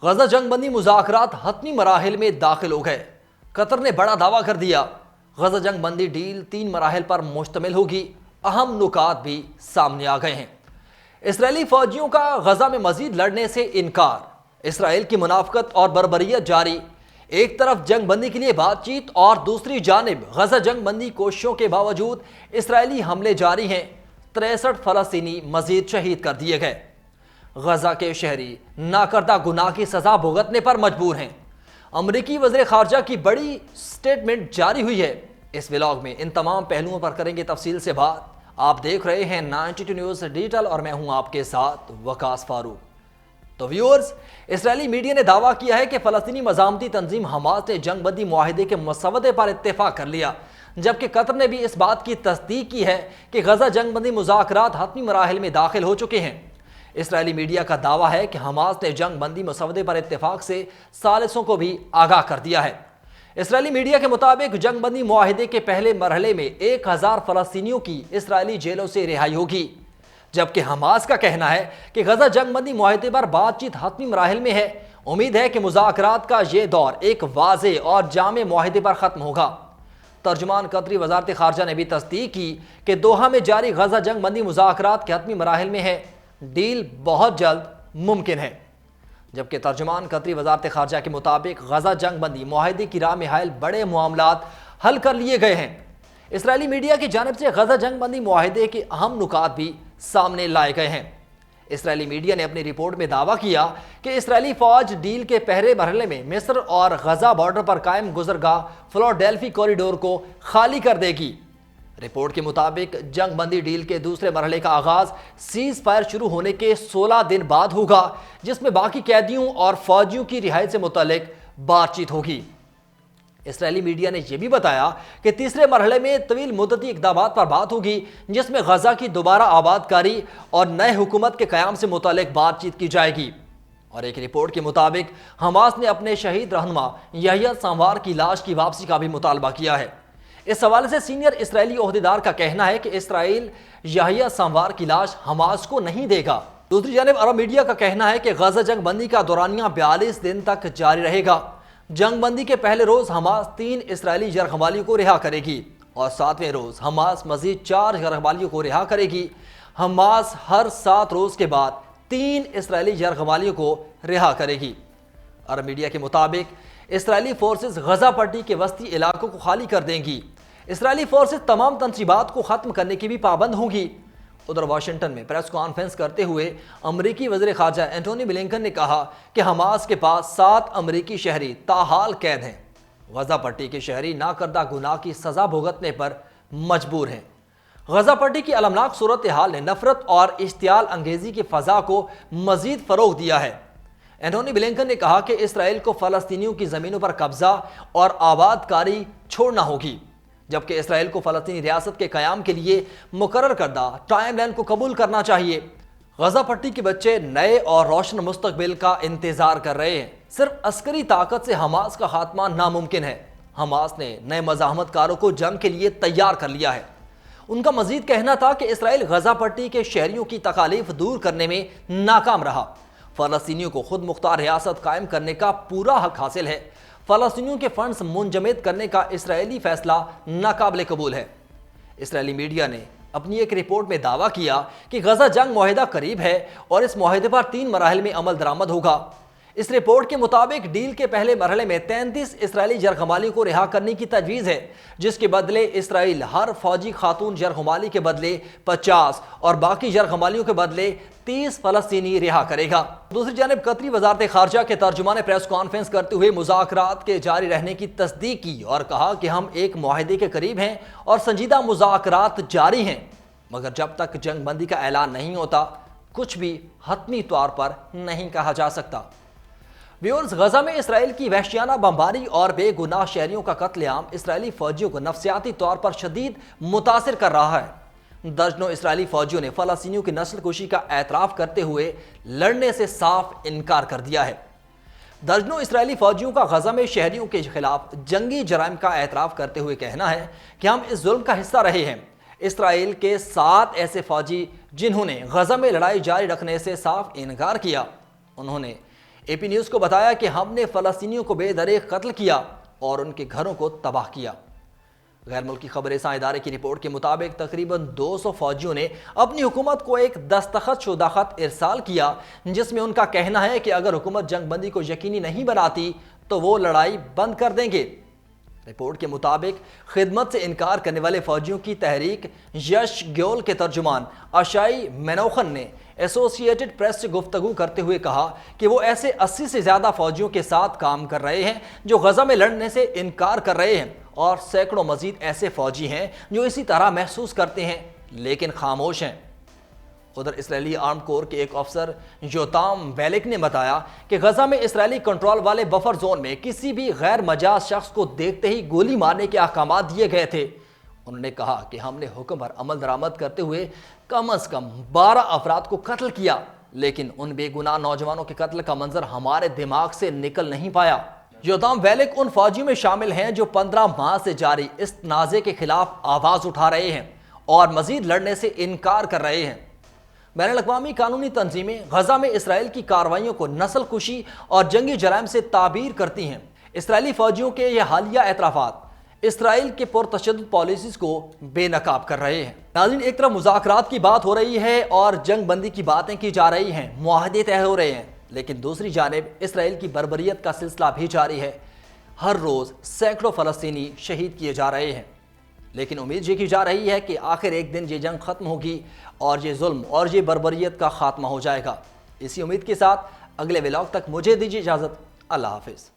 غزہ جنگ بندی مذاکرات حتمی مراحل میں داخل ہو گئے۔ قطر نے بڑا دعویٰ کر دیا، غزہ جنگ بندی ڈیل 3 مراحل پر مشتمل ہوگی۔ اہم نکات بھی سامنے آ گئے ہیں۔ اسرائیلی فوجیوں کا غزہ میں مزید لڑنے سے انکار، اسرائیل کی منافقت اور بربریت جاری۔ ایک طرف جنگ بندی کے لیے بات چیت اور دوسری جانب غزہ جنگ بندی کوششوں کے باوجود اسرائیلی حملے جاری ہیں۔ 63 فلسطینی مزید شہید کر دیے گئے۔ غزہ کے شہری ناکردہ گناہ کی سزا بھگتنے پر مجبور ہیں۔ امریکی وزیر خارجہ کی بڑی سٹیٹمنٹ جاری ہوئی ہے۔ اس ولاگ میں ان تمام پہلوؤں پر کریں گے تفصیل سے بات۔ آپ دیکھ رہے ہیں 92 نیوز ڈیجیٹل اور میں ہوں آپ کے ساتھ وقاص فاروق۔ تو ویورز، اسرائیلی میڈیا نے دعویٰ کیا ہے کہ فلسطینی مزاحمتی تنظیم حماس نے جنگ بندی معاہدے کے مسودے پر اتفاق کر لیا، جبکہ قطر نے بھی اس بات کی تصدیق کی ہے کہ غزہ جنگ بندی مذاکرات حتمی مراحل میں داخل ہو چکے ہیں۔ اسرائیلی میڈیا کا دعویٰ ہے کہ حماس نے جنگ بندی مسودے پر اتفاق سے ثالثوں کو بھی آگاہ کر دیا ہے۔ اسرائیلی میڈیا کے مطابق جنگ بندی معاہدے کے پہلے مرحلے میں 1000 فلسطینیوں کی اسرائیلی جیلوں سے رہائی ہوگی، جبکہ حماس کا کہنا ہے کہ غزہ جنگ بندی معاہدے پر بات چیت حتمی مراحل میں ہے۔ امید ہے کہ مذاکرات کا یہ دور ایک واضح اور جامع معاہدے پر ختم ہوگا۔ ترجمان قطری وزارت خارجہ نے بھی تصدیق کی کہ دوحہ میں جاری غزہ جنگ بندی مذاکرات کے حتمی مراحل میں ہے، ڈیل بہت جلد ممکن ہے۔ جبکہ ترجمان قطری وزارت خارجہ کے مطابق غزہ جنگ بندی معاہدے کی راہ میں حائل بڑے معاملات حل کر لیے گئے ہیں۔ اسرائیلی میڈیا کی جانب سے غزہ جنگ بندی معاہدے کے اہم نکات بھی سامنے لائے گئے ہیں۔ اسرائیلی میڈیا نے اپنی رپورٹ میں دعویٰ کیا کہ اسرائیلی فوج ڈیل کے پہلے مرحلے میں مصر اور غزہ بارڈر پر قائم گزرگاہ فلاڈیلفی کوریڈور کو خالی کر دے گی۔ رپورٹ کے مطابق جنگ بندی ڈیل کے دوسرے مرحلے کا آغاز سیز فائر شروع ہونے کے 16 دن بعد ہوگا، جس میں باقی قیدیوں اور فوجیوں کی رہائی سے متعلق بات چیت ہوگی۔ اسرائیلی میڈیا نے یہ بھی بتایا کہ تیسرے مرحلے میں طویل مدتی اقدامات پر بات ہوگی، جس میں غزہ کی دوبارہ آباد کاری اور نئے حکومت کے قیام سے متعلق بات چیت کی جائے گی۔ اور ایک رپورٹ کے مطابق حماس نے اپنے شہید رہنما یحییٰ سنوار کی لاش کی واپسی کا بھی مطالبہ کیا ہے۔ اس حوالے سے سینئر اسرائیلی عہدیدار کا کہنا ہے کہ اسرائیل یحییٰ سنوار کی لاش حماس کو نہیں دے گا۔ دوسری جانب عرب میڈیا کا کہنا ہے کہ غزہ جنگ بندی کا دورانیہ 42 دن تک جاری رہے گا۔ جنگ بندی کے پہلے روز حماس 3 اسرائیلی جرحمالیوں کو رہا کرے گی اور 7ویں روز حماس مزید 4 جرحمالیوں کو رہا کرے گی۔ حماس ہر 7 روز کے بعد 3 اسرائیلی جرحمالیوں کو رہا کرے گی۔ عرب میڈیا کے مطابق اسرائیلی فورسز غزہ پٹی کے وسطی علاقوں کو خالی کر دیں گی۔ اسرائیلی فورسز تمام تنصیبات کو ختم کرنے کی بھی پابند ہوں گی۔ ادھر واشنگٹن میں پریس کانفرنس کرتے ہوئے امریکی وزیر خارجہ اینٹونی بلنکن نے کہا کہ حماس کے پاس 7 امریکی شہری تاحال قید ہیں۔ غزہ پٹی کے شہری ناکردہ گناہ کی سزا بھگتنے پر مجبور ہیں۔ غزہ پٹی کی المناک صورتحال نے نفرت اور اشتعال انگیزی کی فضا کو مزید فروغ دیا ہے۔ اینٹونی بلنکن نے کہا کہ اسرائیل کو فلسطینیوں کی زمینوں پر قبضہ اور آباد کاری چھوڑنا ہوگی، جبکہ اسرائیل کو فلسطینی ریاست کے قیام کے لیے مقرر کردہ ٹائم لائن کو قبول کرنا چاہیے۔ غزہ پٹی کے بچے نئے اور روشن مستقبل کا انتظار کر رہے ہیں۔ صرف عسکری طاقت سے حماس کا خاتمہ ناممکن ہے۔ حماس نے نئے مزاحمت کاروں کو جنگ کے لیے تیار کر لیا ہے۔ ان کا مزید کہنا تھا کہ اسرائیل غزہ پٹی کے شہریوں کی تکالیف دور کرنے میں ناکام رہا۔ فلسطینیوں کو خود مختار ریاست قائم کرنے کا پورا حق حاصل ہے۔ فلسطینیوں کے فنڈز منجمد کرنے کا اسرائیلی فیصلہ ناقابل قبول ہے۔ اسرائیلی میڈیا نے اپنی ایک رپورٹ میں دعویٰ کیا کہ غزہ جنگ معاہدہ قریب ہے اور اس معاہدے پر 3 مراحل میں عمل درآمد ہوگا۔ اس رپورٹ کے مطابق ڈیل کے پہلے مرحلے میں 33 اسرائیلی جرحمالیوں کو رہا کرنے کی تجویز ہے، جس کے بدلے اسرائیل ہر فوجی خاتون جرحمالی کے بدلے 50 اور باقی جرحمالیوں کے بدلے 30 فلسطینی رہا کرے گا۔ دوسری جانب قطری وزارت خارجہ کے ترجمان نے پریس کانفرنس کرتے ہوئے مذاکرات کے جاری رہنے کی تصدیق کی اور کہا کہ ہم ایک معاہدے کے قریب ہیں اور سنجیدہ مذاکرات جاری ہیں، مگر جب تک جنگ بندی کا اعلان نہیں ہوتا کچھ بھی حتمی طور پر نہیں کہا جا سکتا۔ ویورز، غزہ میں اسرائیل کی وحشیانہ بمباری اور بے گناہ شہریوں کا قتل عام اسرائیلی فوجیوں کو نفسیاتی طور پر شدید متاثر کر رہا ہے۔ درجنوں اسرائیلی فوجیوں نے فلسطینیوں کی نسل کشی کا اعتراف کرتے ہوئے لڑنے سے صاف انکار کر دیا ہے۔ درجنوں اسرائیلی فوجیوں کا غزہ میں شہریوں کے خلاف جنگی جرائم کا اعتراف کرتے ہوئے کہنا ہے کہ ہم اس ظلم کا حصہ رہے ہیں۔ اسرائیل کے 7 ایسے فوجی جنہوں نے غزہ میں لڑائی جاری رکھنے سے صاف انکار کیا، انہوں نے اے پی نیوز کو بتایا کہ ہم نے فلسطینیوں کو بے دریغ قتل کیا اور ان کے گھروں کو تباہ کیا۔ غیر ملکی خبر رساں ادارے کی رپورٹ کے مطابق تقریباً 200 فوجیوں نے اپنی حکومت کو ایک دستخط شدہ خط ارسال کیا، جس میں ان کا کہنا ہے کہ اگر حکومت جنگ بندی کو یقینی نہیں بناتی تو وہ لڑائی بند کر دیں گے۔ رپورٹ کے مطابق خدمت سے انکار کرنے والے فوجیوں کی تحریک یش گیول کے ترجمان اشائی مینوخن نے ایسوسی ایٹڈ پریس سے گفتگو کرتے ہوئے کہا کہ وہ ایسے 80 سے زیادہ فوجیوں کے ساتھ کام کر رہے ہیں جو غزہ میں لڑنے سے انکار کر رہے ہیں، اور سینکڑوں مزید ایسے فوجی ہیں جو اسی طرح محسوس کرتے ہیں لیکن خاموش ہیں۔ ادھر اسرائیلی آرم کور کے ایک افسر یوتام ویلک نے بتایا کہ غزہ میں اسرائیلی کنٹرول والے بفر زون میں کسی بھی غیر مجاز شخص کو دیکھتے ہی گولی مارنے کے احکامات دیے گئے تھے۔ انہوں نے کہا کہ ہم نے حکم پر عمل درآمد کرتے ہوئے کم از کم 12 افراد کو قتل کیا، لیکن ان بے گناہ نوجوانوں کے قتل کا منظر ہمارے دماغ سے نکل نہیں پایا۔ یوتام ویلک ان فوجیوں میں شامل ہیں جو 15 ماہ سے جاری اس تنازع کے خلاف آواز اٹھا رہے ہیں اور مزید لڑنے سے انکار کر رہے ہیں۔ بین الاقوامی قانونی تنظیمیں غزہ میں اسرائیل کی کارروائیوں کو نسل کشی اور جنگی جرائم سے تعبیر کرتی ہیں۔ اسرائیلی فوجیوں کے یہ حالیہ اعترافات اسرائیل کے پرتشدد پالیسیز کو بے نقاب کر رہے ہیں۔ ناظرین، ایک طرف مذاکرات کی بات ہو رہی ہے اور جنگ بندی کی باتیں کی جا رہی ہیں، معاہدے طے ہو رہے ہیں، لیکن دوسری جانب اسرائیل کی بربریت کا سلسلہ بھی جاری ہے۔ ہر روز سینکڑوں فلسطینی شہید کیے جا رہے ہیں، لیکن امید یہ کی جا رہی ہے کہ آخر ایک دن یہ جنگ ختم ہوگی اور یہ ظلم اور یہ بربریت کا خاتمہ ہو جائے گا۔ اسی امید کے ساتھ اگلے ولاگ تک مجھے دیجیے اجازت۔ اللہ حافظ۔